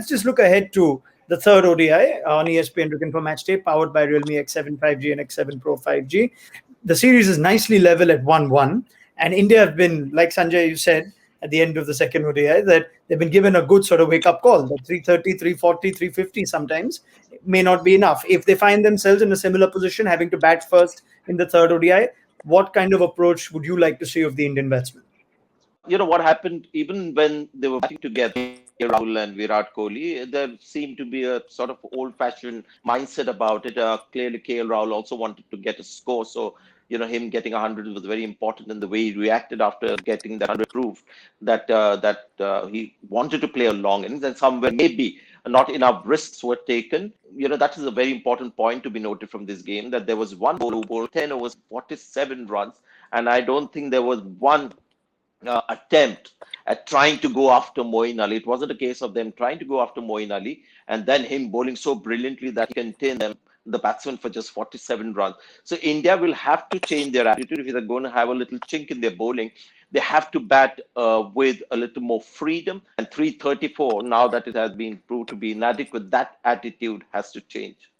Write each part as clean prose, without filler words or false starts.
let's just look ahead to the third ODI on ESPN Cricinfo Matchday, powered by Realme X7 5G and X7 Pro 5G. The series is nicely level at 1-1. And India have been, like Sanjay, you said, at the end of the second ODI, that they've been given a good sort of wake-up call. That 330, 340, 350 sometimes may not be enough. If they find themselves in a similar position, having to bat first in the third ODI, what kind of approach would you like to see of the Indian batsmen? What happened even when they were batting together, Rahul and Virat Kohli, there seemed to be a sort of old-fashioned mindset about it. Clearly, KL Rahul also wanted to get a score, so him getting 100 was very important in the way he reacted after getting that 100 proof that he wanted to play a long innings, and somewhere maybe not enough risks were taken. That is a very important point to be noted from this game, that there was one bowler who bowled 10 overs, 47 runs, and I don't think there was one attempt at trying to go after Moeen Ali. It wasn't a case of them trying to go after Moeen Ali and then him bowling so brilliantly that he contained the batsman for just 47 runs. So India will have to change their attitude if they're going to have a little chink in their bowling. They have to bat with a little more freedom. And 334, now that it has been proved to be inadequate, that attitude has to change.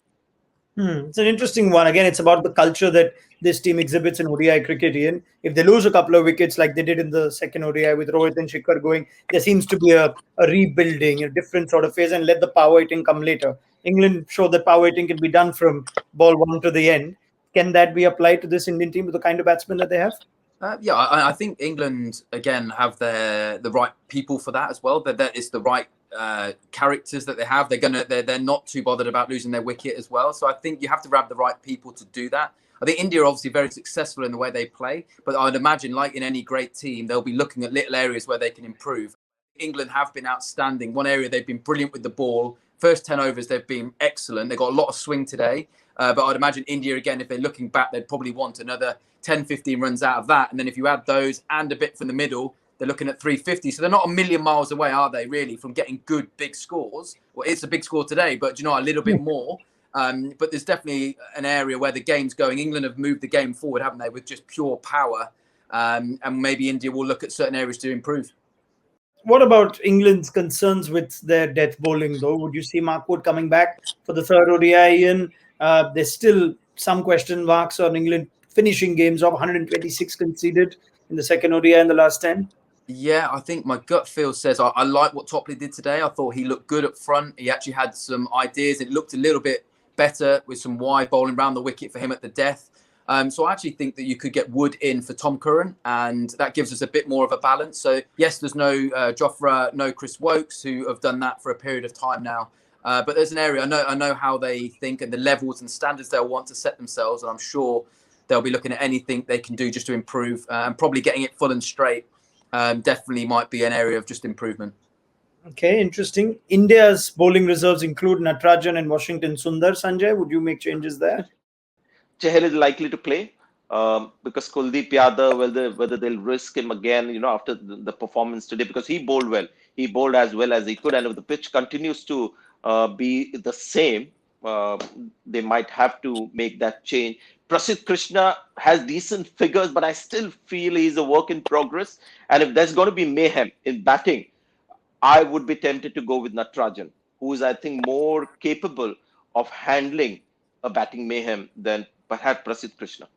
It's an interesting one. Again, it's about the culture that this team exhibits in ODI cricket. Ian, if they lose a couple of wickets like they did in the second ODI with Rohit and Shikhar going, there seems to be a rebuilding, a different sort of phase, and let the power hitting come later. England showed that power hitting can be done from ball one to the end. Can that be applied to this Indian team with the kind of batsmen that they have? Yeah, I think England again have the right people for that as well. That is the right characters that they have. They're not too bothered about losing their wicket as well. So I think you have to have the right people to do that. I think India are obviously very successful in the way they play, but I'd imagine, like in any great team, they'll be looking at little areas where they can improve. England have been outstanding. One area they've been brilliant with the ball. First 10 overs, they've been excellent. They've got a lot of swing today. But I'd imagine India, again, if they're looking back, they'd probably want another 10, 15 runs out of that. And then if you add those and a bit from the middle, they're looking at 350. So they're not a million miles away, are they, really, from getting good big scores? Well, it's a big score today, but, a little bit more. But there's definitely an area where the game's going. England have moved the game forward, haven't they, with just pure power. And maybe India will look at certain areas to improve. What about England's concerns with their death bowling, though? Would you see Mark Wood coming back for the third ODI, Ian? There's still some question marks on England finishing games of 126 conceded in the second ODI in the last 10. Yeah, I think my gut feel says I like what Topley did today. I thought he looked good up front. He actually had some ideas. It looked a little bit better with some wide bowling around the wicket for him at the death. So I actually think that you could get Wood in for Tom Curran, and that gives us a bit more of a balance. So yes, there's no Jofra, no Chris Wokes, who have done that for a period of time now. But there's an area, I know how they think and the levels and standards they'll want to set themselves, and I'm sure they'll be looking at anything they can do just to improve, and probably getting it full and straight definitely might be an area of just improvement. Okay, interesting. India's bowling reserves include Natarajan and Washington Sundar. Sanjay, would you make changes there? Chahal is likely to play because Kuldeep Yadav, whether they'll risk him again, after the performance today, because he bowled well. He bowled as well as he could, and if the pitch continues to be the same, they might have to make that change. Prasidh Krishna has decent figures, but I still feel he's a work in progress. And if there's going to be mayhem in batting, I would be tempted to go with Natarajan, who is, I think, more capable of handling a batting mayhem than perhaps Prasidh Krishna.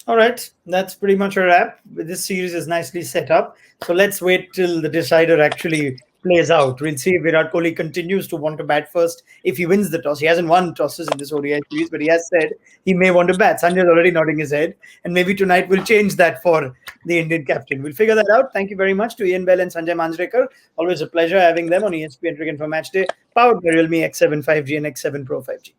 All right, that's pretty much a wrap. This series is nicely set up. So let's wait till the decider actually plays out. We'll see if Virat Kohli continues to want to bat first if he wins the toss. He hasn't won tosses in this ODI series, but he has said he may want to bat. Sanjay is already nodding his head. And maybe tonight we'll change that for the Indian captain. We'll figure that out. Thank you very much to Ian Bell and Sanjay Manjrekar. Always a pleasure having them on ESPN Cricinfo Matchday, powered by Realme X7 5G and X7 Pro 5G.